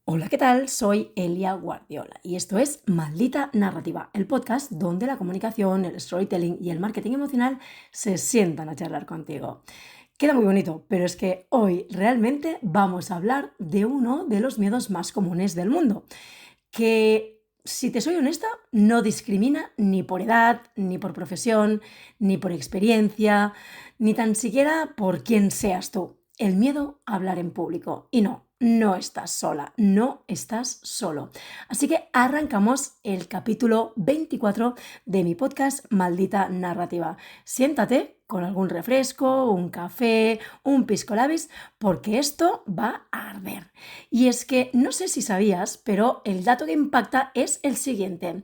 Hola, ¿qué tal? Soy Elia Guardiola y esto es Maldita Narrativa, el podcast donde la comunicación, el storytelling y el marketing emocional se sientan a charlar contigo. Queda muy bonito, pero es que hoy realmente vamos a hablar de uno de los miedos más comunes del mundo, que, si te soy honesta, no discrimina ni por edad, ni por profesión, ni por experiencia, ni tan siquiera por quién seas tú. El miedo a hablar en público. Y no estás sola, no estás solo. Así que arrancamos el capítulo 24 de mi podcast Maldita Narrativa. Siéntate con algún refresco, un café, un pisco labis, porque esto va a arder. Y es que no sé si sabías, pero el dato que impacta es el siguiente.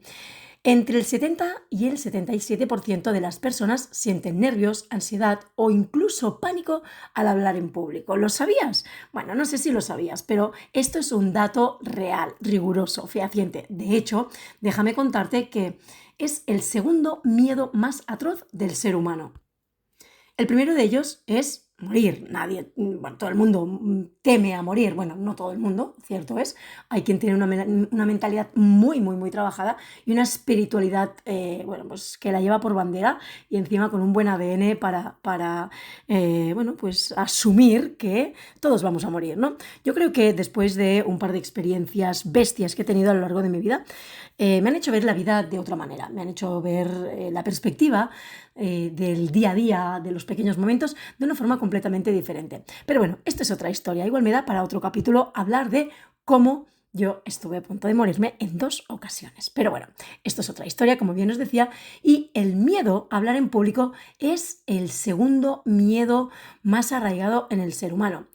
Entre el 70 y el 77% de las personas sienten nervios, ansiedad o incluso pánico al hablar en público. ¿Lo sabías? Bueno, no sé si lo sabías, pero esto es un dato real, riguroso, fehaciente. De hecho, déjame contarte que es el segundo miedo más atroz del ser humano. El primero de ellos es morir. Bueno, todo el mundo teme a morir. Bueno, no todo el mundo, cierto es. Hay quien tiene una mentalidad muy trabajada y una espiritualidad, bueno, pues que la lleva por bandera y encima con un buen ADN para bueno, pues asumir que todos vamos a morir, ¿no? Yo creo que después de un par de experiencias bestias que he tenido a lo largo de mi vida, me han hecho ver la vida de otra manera, me han hecho ver la perspectiva del día a día, de los pequeños momentos, de una forma completamente diferente. Pero bueno, esta es otra historia. Igual me da para otro capítulo hablar de cómo yo estuve a punto de morirme en 2 ocasiones. Pero bueno, esto es otra historia, como bien os decía, y el miedo a hablar en público es el segundo miedo más arraigado en el ser humano.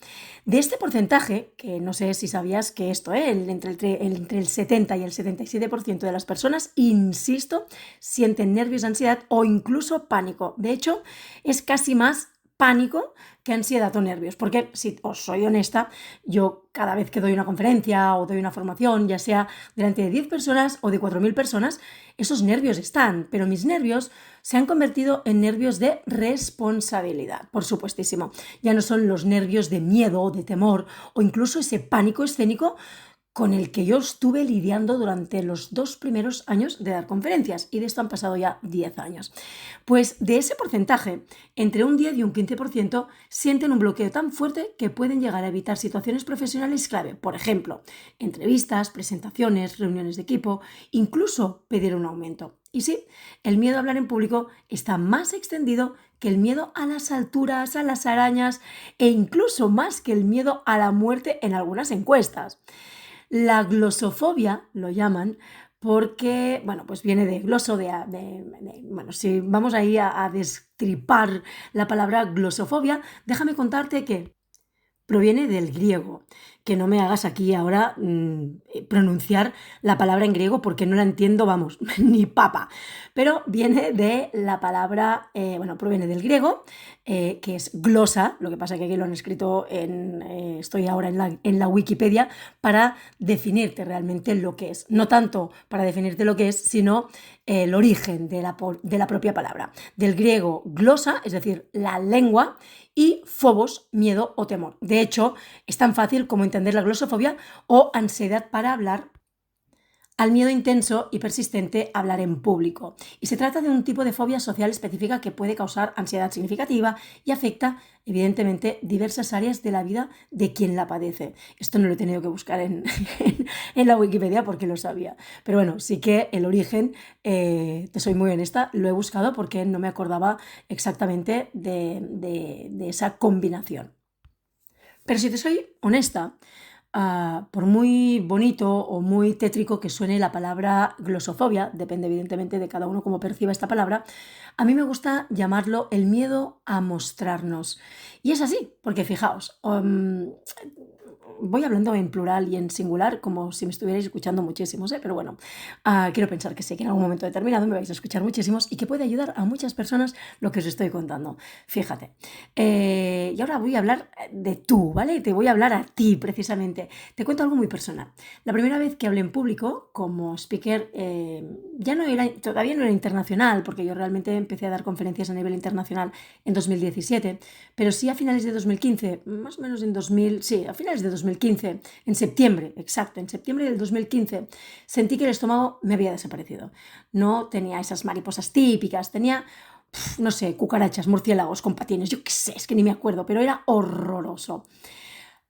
De este porcentaje, que no sé si sabías que esto, entre el 70 y el 77% de las personas, insisto, sienten nervios, ansiedad o incluso pánico. De hecho, es casi más pánico que ansiedad o nervios, porque si os soy honesta, yo cada vez que doy una conferencia o doy una formación, ya sea delante de 10 personas o de 4.000 personas, esos nervios están, pero mis nervios se han convertido en nervios de responsabilidad, por supuestísimo. Ya no son los nervios de miedo o de temor o incluso ese pánico escénico con el que yo estuve lidiando durante los 2 primeros años de dar conferencias, y de esto han pasado ya 10 años. Pues de ese porcentaje, entre un 10 y un 15% sienten un bloqueo tan fuerte que pueden llegar a evitar situaciones profesionales clave, por ejemplo, entrevistas, presentaciones, reuniones de equipo, incluso pedir un aumento. Y sí, el miedo a hablar en público está más extendido que el miedo a las alturas, a las arañas e incluso más que el miedo a la muerte en algunas encuestas. La glosofobia lo llaman porque, bueno, pues viene de gloso, bueno, si vamos ahí a destripar la palabra glosofobia, déjame contarte que proviene del griego, que no me hagas aquí ahora pronunciar la palabra en griego porque no la entiendo, vamos, ni papa. Pero viene de la palabra, bueno, proviene del griego, que es glosa, lo que pasa que aquí lo han escrito estoy ahora en la Wikipedia para definirte realmente lo que es. No tanto para definirte lo que es, sino el origen de la propia palabra. Del griego glosa, es decir, la lengua, y phobos, miedo o temor. De hecho, es tan fácil como entender la glosofobia o ansiedad para hablar al miedo intenso y persistente a hablar en público. Y se trata de un tipo de fobia social específica que puede causar ansiedad significativa y afecta, evidentemente, diversas áreas de la vida de quien la padece. Esto no lo he tenido que buscar en la Wikipedia porque lo sabía. Pero bueno, sí que el origen, te soy muy honesta, lo he buscado porque no me acordaba exactamente de esa combinación. Pero si te soy honesta, por muy bonito o muy tétrico que suene la palabra glosofobia, depende evidentemente de cada uno cómo perciba esta palabra, a mí me gusta llamarlo el miedo a mostrarnos. Y es así, porque fijaos, voy hablando en plural y en singular como si me estuvierais escuchando muchísimos, pero bueno, quiero pensar que sé que en algún momento determinado me vais a escuchar muchísimos y que puede ayudar a muchas personas lo que os estoy contando. Fíjate. Y ahora voy a hablar de tú, ¿vale? Te voy a hablar a ti precisamente. Te cuento algo muy personal. La primera vez que hablé en público como speaker, todavía no era internacional, porque yo realmente empecé a dar conferencias a nivel internacional en 2017, pero sí a finales de 2015, más o menos a finales de 2015, en septiembre, exacto, en septiembre del 2015, sentí que el estómago me había desaparecido. No tenía esas mariposas típicas, tenía, no sé, cucarachas, murciélagos con patines, yo qué sé, es que ni me acuerdo, pero era horroroso.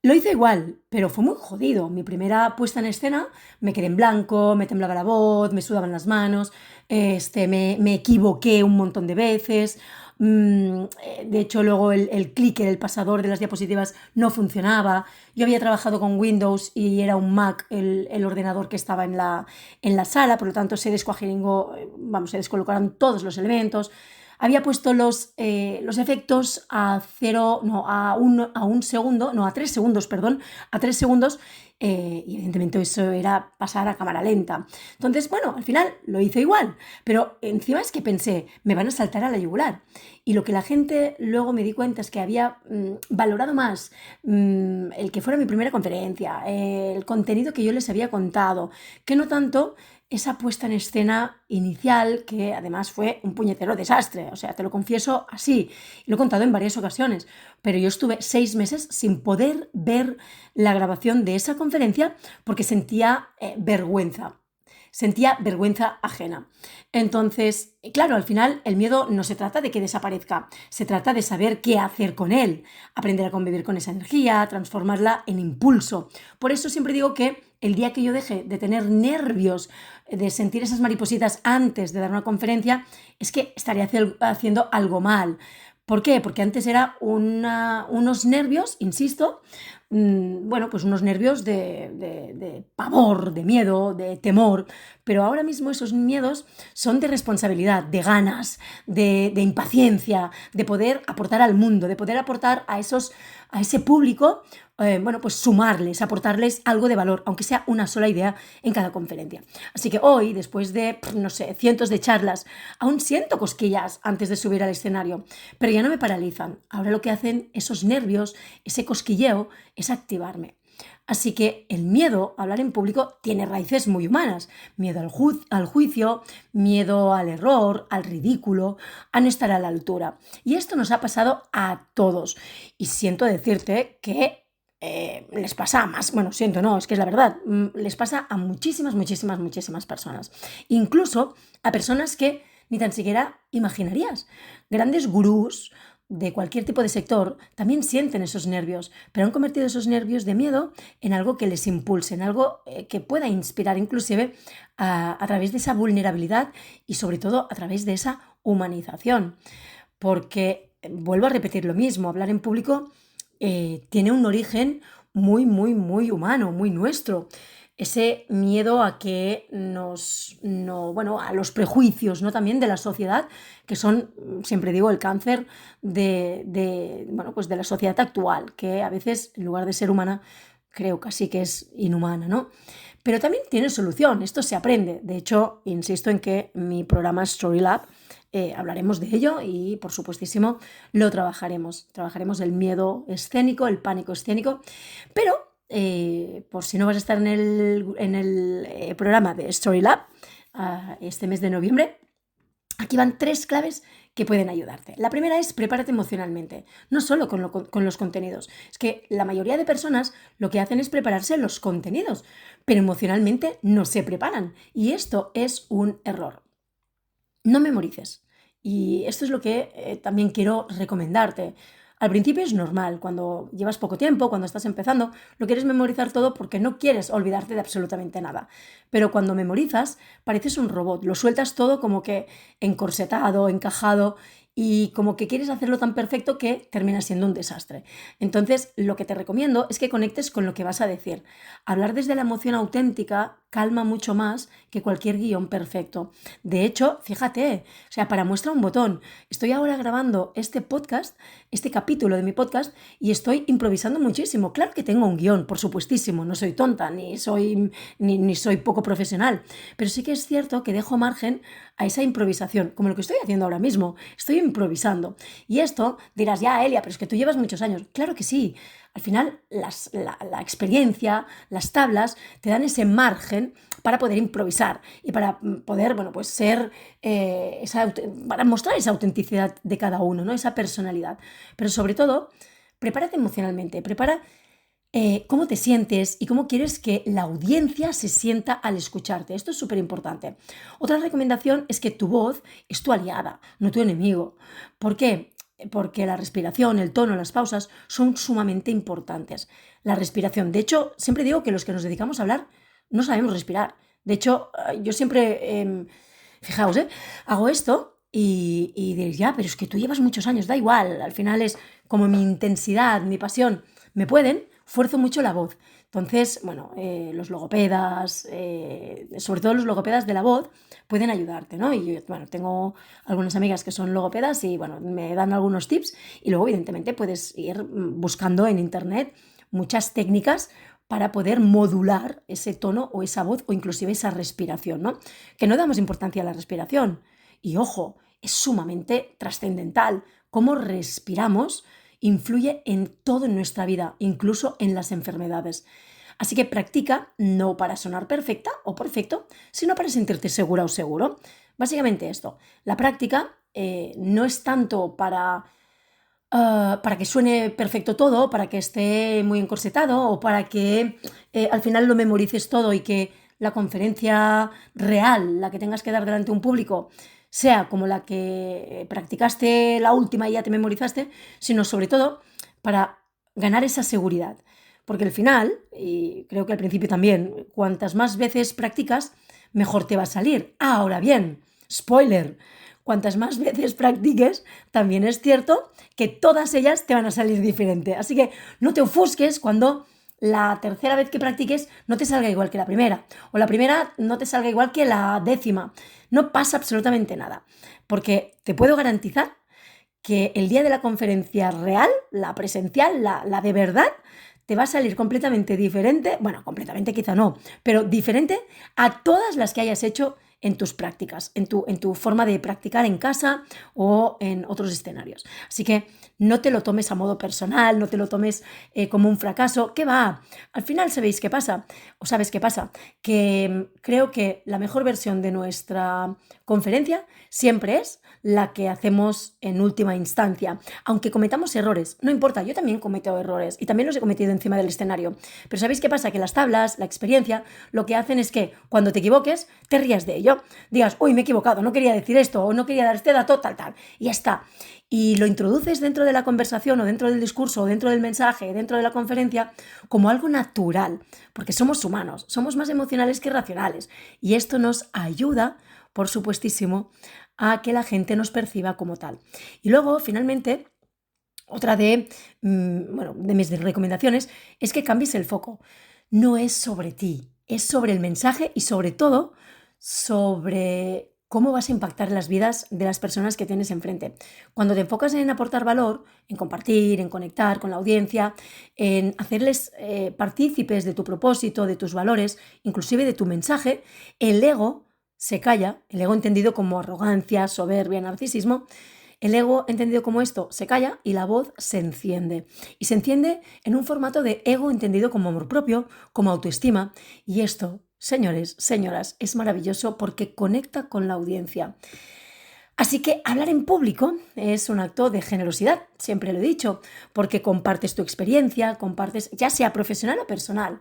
Lo hice igual, pero fue muy jodido. Mi primera puesta en escena me quedé en blanco, me temblaba la voz, me sudaban las manos, me equivoqué un montón de veces. De hecho, luego el clicker, el pasador de las diapositivas no funcionaba. Yo había trabajado con Windows y era un Mac el ordenador que estaba en la sala, por lo tanto se descolocaron todos los elementos. Había puesto los efectos a 0, no, a un segundo, no, a 3 segundos, perdón, a 3 segundos, y evidentemente eso era pasar a cámara lenta. Entonces, bueno, al final lo hice igual, pero encima es que pensé, me van a saltar a la yugular. Y lo que la gente luego me di cuenta es que había valorado más el que fuera mi primera conferencia, el contenido que yo les había contado, que no tanto esa puesta en escena inicial, que además fue un puñetero desastre, o sea, te lo confieso así, lo he contado en varias ocasiones, pero yo estuve 6 meses sin poder ver la grabación de esa conferencia porque sentía vergüenza ajena. Entonces, claro, al final el miedo no se trata de que desaparezca, se trata de saber qué hacer con él, aprender a convivir con esa energía, transformarla en impulso. Por eso siempre digo que el día que yo deje de tener nervios, de sentir esas maripositas antes de dar una conferencia, es que estaría haciendo algo mal. ¿Por qué? Porque antes era unos nervios, insisto, bueno, pues unos nervios de pavor, de miedo, de temor, pero ahora mismo esos miedos son de responsabilidad, de ganas, de impaciencia, de poder aportar al mundo, de poder aportar a ese público, bueno, pues sumarles, aportarles algo de valor, aunque sea una sola idea en cada conferencia. Así que hoy, después de, no sé, cientos de charlas, aún siento cosquillas antes de subir al escenario, pero ya no me paralizan. Ahora lo que hacen esos nervios, ese cosquilleo, es activarme. Así que el miedo a hablar en público tiene raíces muy humanas. Miedo al juicio, miedo al error, al ridículo, a no estar a la altura. Y esto nos ha pasado a todos. Y siento decirte que les pasa a más, bueno, siento, no, es que es la verdad, les pasa a muchísimas, muchísimas, muchísimas personas. Incluso a personas que ni tan siquiera imaginarías. Grandes gurús de cualquier tipo de sector también sienten esos nervios, pero han convertido esos nervios de miedo en algo que les impulse, en algo que pueda inspirar inclusive a través de esa vulnerabilidad y sobre todo a través de esa humanización. Porque, vuelvo a repetir lo mismo, hablar en público tiene un origen muy, muy, muy humano, muy nuestro. Ese miedo a que bueno, a los prejuicios, ¿no? También de la sociedad, que son, siempre digo, el cáncer bueno, pues de la sociedad actual, que a veces, en lugar de ser humana, creo casi que es inhumana, ¿no? Pero también tiene solución, esto se aprende. De hecho, insisto en que mi programa Story Lab hablaremos de ello y, por supuestísimo, lo trabajaremos. Trabajaremos el miedo escénico, el pánico escénico, pero por si no vas a estar en el programa de Story Lab este mes de noviembre, aquí van 3 claves que pueden ayudarte. La primera es prepárate emocionalmente, no solo con los contenidos. Es que la mayoría de personas lo que hacen es prepararse los contenidos, pero emocionalmente no se preparan. Y esto es un error. No memorices. Y esto es lo que también quiero recomendarte. Al principio es normal, cuando llevas poco tiempo, cuando estás empezando, lo quieres memorizar todo porque no quieres olvidarte de absolutamente nada. Pero cuando memorizas, pareces un robot, lo sueltas todo como que encorsetado, encajado y como que quieres hacerlo tan perfecto que termina siendo un desastre. Entonces, lo que te recomiendo es que conectes con lo que vas a decir. Hablar desde la emoción auténtica calma mucho más que cualquier guión perfecto. De hecho, fíjate, o sea, para muestra un botón, estoy ahora grabando este podcast, este capítulo de mi podcast, y estoy improvisando muchísimo. Claro que tengo un guión, por supuestísimo, no soy tonta, ni soy poco profesional, pero sí que es cierto que dejo margen a esa improvisación, como lo que estoy haciendo ahora mismo. Estoy improvisando. Y esto dirás, ya, Elia, pero es que tú llevas muchos años. Claro que sí. Al final, la experiencia, las tablas, te dan ese margen para poder improvisar y para poder, bueno, pues ser, para mostrar esa autenticidad de cada uno, ¿no? Esa personalidad. Pero sobre todo, prepárate emocionalmente, prepara cómo te sientes y cómo quieres que la audiencia se sienta al escucharte. Esto es súper importante. Otra recomendación es que tu voz es tu aliada, no tu enemigo. ¿Por qué? Porque la respiración, el tono, las pausas son sumamente importantes. La respiración, de hecho, siempre digo que los que nos dedicamos a hablar no sabemos respirar. De hecho, yo siempre, fijaos, hago esto y diréis, ya, pero es que tú llevas muchos años, da igual, al final es como mi intensidad, mi pasión, me pueden, fuerzo mucho la voz. Entonces, bueno, los logopedas, sobre todo los logopedas de la voz, pueden ayudarte, ¿no? Y yo, bueno, tengo algunas amigas que son logopedas y, bueno, me dan algunos tips y luego, evidentemente, puedes ir buscando en internet muchas técnicas para poder modular ese tono o esa voz o inclusive esa respiración, ¿no? Que no damos importancia a la respiración. Y ojo, es sumamente trascendental. Cómo respiramos influye en todo en nuestra vida, incluso en las enfermedades. Así que practica no para sonar perfecta o perfecto, sino para sentirte segura o seguro. Básicamente esto. La práctica no es tanto para que suene perfecto todo, para que esté muy encorsetado o para que al final lo memorices todo y que la conferencia real, la que tengas que dar delante de un público, sea como la que practicaste la última y ya te memorizaste, sino sobre todo para ganar esa seguridad. Porque al final, y creo que al principio también, cuantas más veces practicas, mejor te va a salir. Ahora bien, spoiler, cuantas más veces practiques, también es cierto que todas ellas te van a salir diferente. Así que no te ofusques cuando la tercera vez que practiques no te salga igual que la primera, o la primera no te salga igual que la décima. No pasa absolutamente nada, porque te puedo garantizar que el día de la conferencia real, la presencial, la de verdad, te va a salir completamente diferente, bueno, completamente quizá no, pero diferente a todas las que hayas hecho en tus prácticas, en tu forma de practicar en casa o en otros escenarios. Así que no te lo tomes a modo personal, no te lo tomes como un fracaso. ¿Qué va? Al final, ¿sabéis qué pasa? ¿O sabes qué pasa? Que creo que la mejor versión de nuestra conferencia siempre es la que hacemos en última instancia. Aunque cometamos errores, no importa, yo también cometo errores y también los he cometido encima del escenario. Pero ¿sabéis qué pasa? Que las tablas, la experiencia, lo que hacen es que cuando te equivoques, te rías de ello. Digas, uy, me he equivocado, no quería decir esto o no quería dar este dato, tal, tal. Y ya está. Y lo introduces dentro de la conversación o dentro del discurso o dentro del mensaje, dentro de la conferencia, como algo natural, porque somos humanos, somos más emocionales que racionales. Y esto nos ayuda, por supuestísimo, a que la gente nos perciba como tal. Y luego, finalmente, otra de mis recomendaciones es que cambies el foco. No es sobre ti, es sobre el mensaje y sobre todo sobre cómo vas a impactar las vidas de las personas que tienes enfrente. Cuando te enfocas en aportar valor, en compartir, en conectar con la audiencia, en hacerles partícipes de tu propósito, de tus valores, inclusive de tu mensaje, el ego se calla, el ego entendido como arrogancia, soberbia, narcisismo. El ego, entendido como esto, se calla y la voz se enciende. Y se enciende en un formato de ego entendido como amor propio, como autoestima. Y esto, señores, señoras, es maravilloso porque conecta con la audiencia. Así que hablar en público es un acto de generosidad, siempre lo he dicho, porque compartes tu experiencia, compartes, ya sea profesional o personal.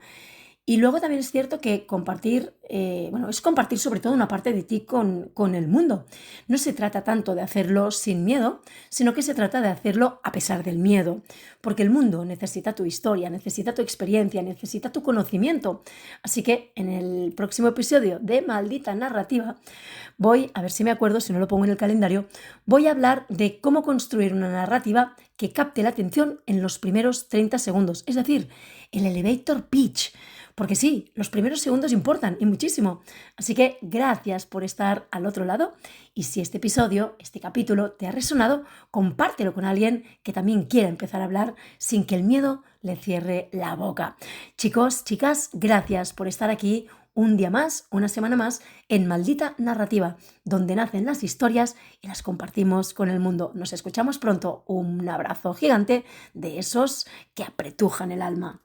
Y luego también es cierto que compartir, es compartir sobre todo una parte de ti con el mundo. No se trata tanto de hacerlo sin miedo, sino que se trata de hacerlo a pesar del miedo. Porque el mundo necesita tu historia, necesita tu experiencia, necesita tu conocimiento. Así que en el próximo episodio de Maldita Narrativa voy, a ver si me acuerdo, si no lo pongo en el calendario, voy a hablar de cómo construir una narrativa que capte la atención en los primeros 30 segundos. Es decir, el elevator pitch. Porque sí, los primeros segundos importan y muchísimo. Así que gracias por estar al otro lado y si este episodio, este capítulo te ha resonado, compártelo con alguien que también quiera empezar a hablar sin que el miedo le cierre la boca. Chicos, chicas, gracias por estar aquí un día más, una semana más en Maldita Narrativa, donde nacen las historias y las compartimos con el mundo. Nos escuchamos pronto. Un abrazo gigante de esos que apretujan el alma.